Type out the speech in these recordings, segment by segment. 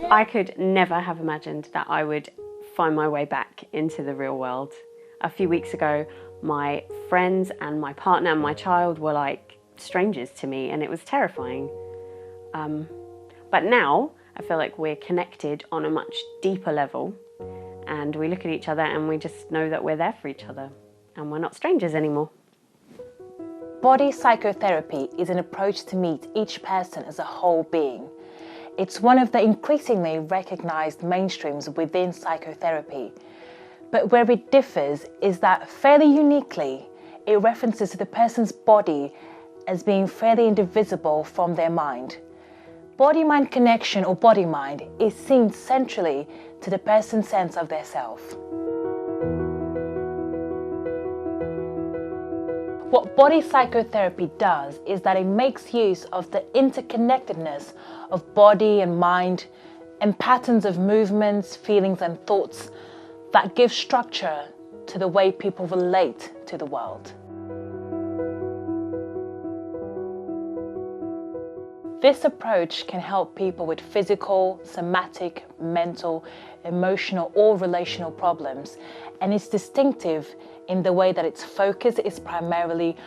I could never have imagined that I would find my way back into the real world. A few weeks ago, my friends and my partner and my child were like strangers to me, and it was terrifying. But now I feel like we're connected on a much deeper level, and we look at each other and we just know that we're there for each other and we're not strangers anymore. Body psychotherapy is an approach to meet each person as a whole being. It's one of the increasingly recognized mainstreams within psychotherapy. But where it differs is that fairly uniquely, it references the person's body as being fairly indivisible from their mind. Body-mind connection, or body-mind, is seen centrally to the person's sense of their self. What body psychotherapy does is that it makes use of the interconnectedness of body and mind and patterns of movements, feelings and thoughts that give structure to the way people relate to the world. This approach can help people with physical, somatic, mental, emotional or relational problems, and it's distinctive in the way that its focus is primarily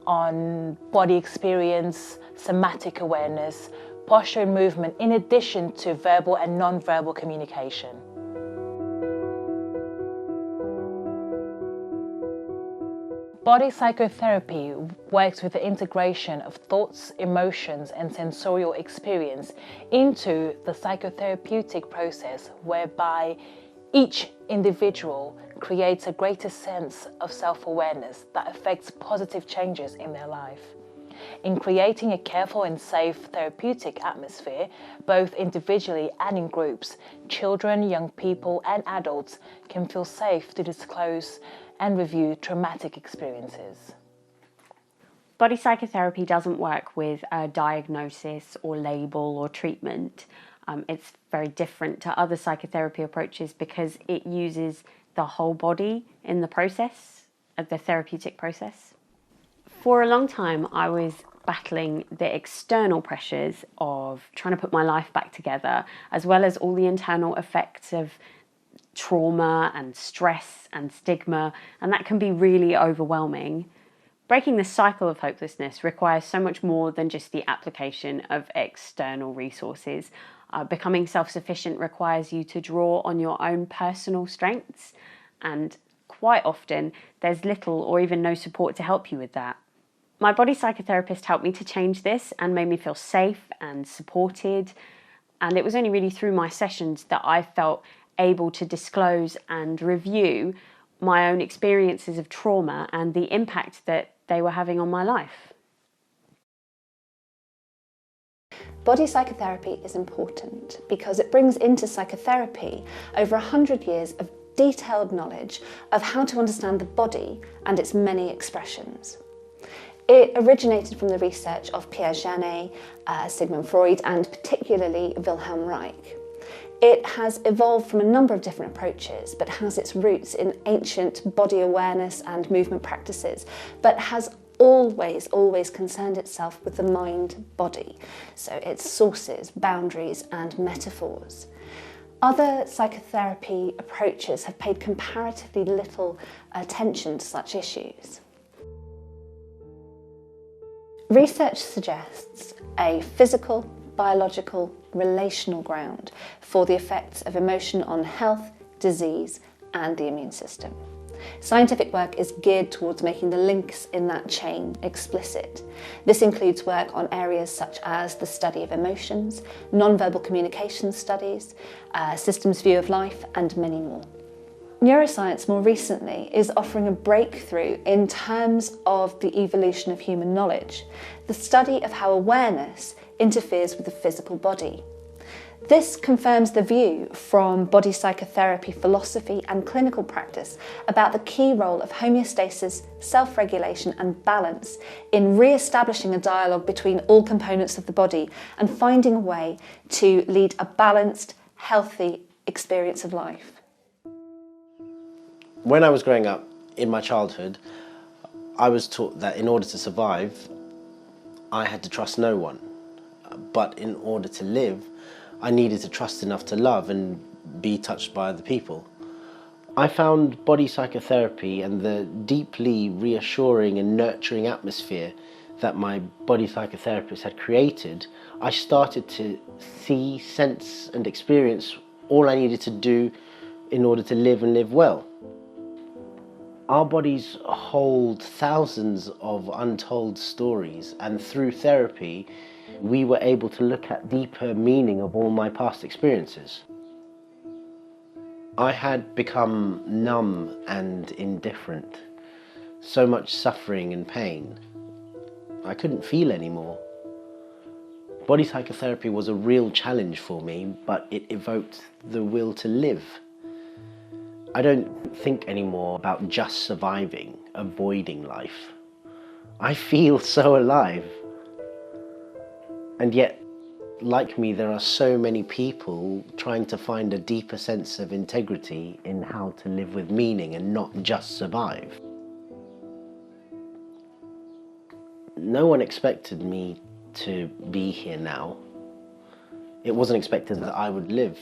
on body experience, somatic awareness, posture and movement, in addition to verbal and non-verbal communication. Body psychotherapy works with the integration of thoughts, emotions and sensorial experience into the psychotherapeutic process, whereby each individual creates a greater sense of self-awareness that affects positive changes in their life. In creating a careful and safe therapeutic atmosphere, both individually and in groups, children, young people and adults can feel safe to disclose and review traumatic experiences. Body psychotherapy doesn't work with a diagnosis or label or treatment. It's very different to other psychotherapy approaches because it uses the whole body in the process, of the therapeutic process. For a long time, I was battling the external pressures of trying to put my life back together, as well as all the internal effects of trauma and stress and stigma, and that can be really overwhelming. Breaking the cycle of hopelessness requires so much more than just the application of external resources. Becoming self-sufficient requires you to draw on your own personal strengths, and quite often there's little or even no support to help you with that. My body psychotherapist helped me to change this and made me feel safe and supported, and it was only really through my sessions that I felt able to disclose and review my own experiences of trauma and the impact that they were having on my life. Body psychotherapy is important because it brings into psychotherapy over 100 years of detailed knowledge of how to understand the body and its many expressions. It originated from the research of Pierre Janet, Sigmund Freud and particularly Wilhelm Reich. It has evolved from a number of different approaches, but has its roots in ancient body awareness and movement practices, but has always concerned itself with the mind-body, so its sources, boundaries and metaphors. Other psychotherapy approaches have paid comparatively little attention to such issues. Research suggests a physical, biological, relational ground for the effects of emotion on health, disease and the immune system. Scientific work is geared towards making the links in that chain explicit. This includes work on areas such as the study of emotions, non-verbal communication studies, systems view of life and many more. Neuroscience more recently is offering a breakthrough in terms of the evolution of human knowledge, the study of how awareness interferes with the physical body. This confirms the view from body psychotherapy philosophy and clinical practice about the key role of homeostasis, self-regulation and balance in re-establishing a dialogue between all components of the body and finding a way to lead a balanced, healthy experience of life. When I was growing up in my childhood, I was taught that in order to survive, I had to trust no one. but in order to live, I needed to trust enough to love and be touched by other people. I found body psychotherapy and the deeply reassuring and nurturing atmosphere that my body psychotherapist had created. I started to see, sense and experience all I needed to do in order to live and live well. Our bodies hold thousands of untold stories, and through therapy we were able to look at deeper meaning of all my past experiences. I had become numb and indifferent. So much suffering and pain. I couldn't feel anymore. Body psychotherapy was a real challenge for me, but it evoked the will to live. I don't think anymore about just surviving, avoiding life. I feel so alive. And yet, like me, there are so many people trying to find a deeper sense of integrity in how to live with meaning and not just survive. No one expected me to be here now. It wasn't expected that I would live.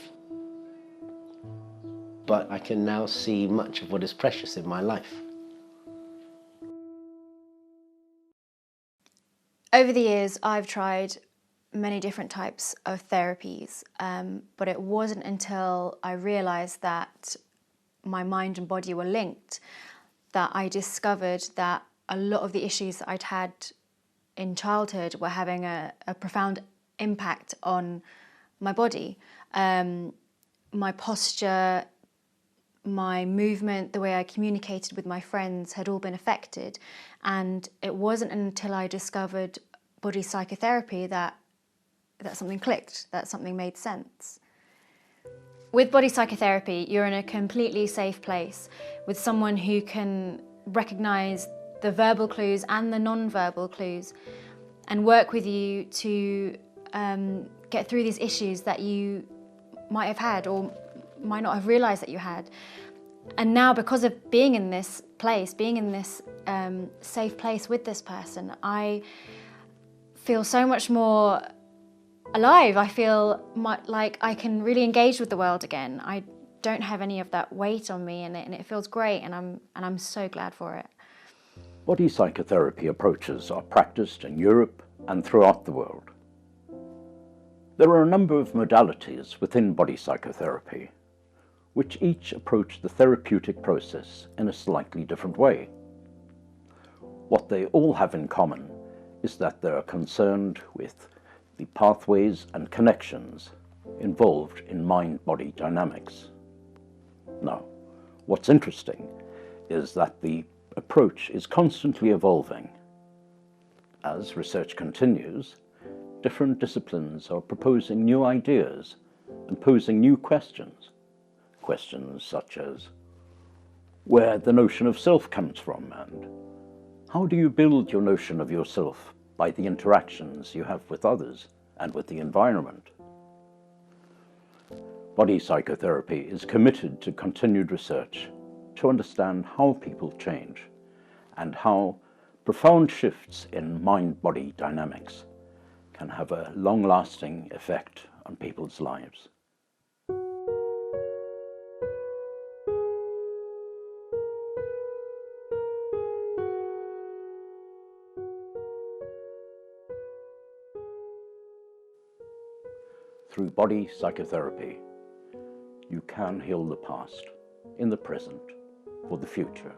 But I can now see much of what is precious in my life. Over the years, I've tried many different types of therapies, but it wasn't until I realised that my mind and body were linked that I discovered that a lot of the issues that I'd had in childhood were having a profound impact on my body. My posture, my movement, the way I communicated with my friends had all been affected. And it wasn't until I discovered body psychotherapy that something clicked, that something made sense. With body psychotherapy, you're in a completely safe place with someone who can recognise the verbal clues and the non-verbal clues and work with you to get through these issues that you might have had or might not have realised that you had. And now, because of being in this place, being in this safe place with this person, I feel so much more alive. I feel like I can really engage with the world again. I don't have any of that weight on me, and it feels great, and I'm so glad for it. Body psychotherapy approaches are practiced in Europe and throughout the world. There are a number of modalities within body psychotherapy, which each approach the therapeutic process in a slightly different way. What they all have in common is that they are concerned with the pathways and connections involved in mind-body dynamics. Now, what's interesting is that the approach is constantly evolving. As research continues, different disciplines are proposing new ideas and posing new questions. Questions such as where the notion of self comes from, and how do you build your notion of yourself by the interactions you have with others and with the environment. Body psychotherapy is committed to continued research to understand how people change and how profound shifts in mind-body dynamics can have a long-lasting effect on people's lives. Through body psychotherapy, you can heal the past, in the present, for the future.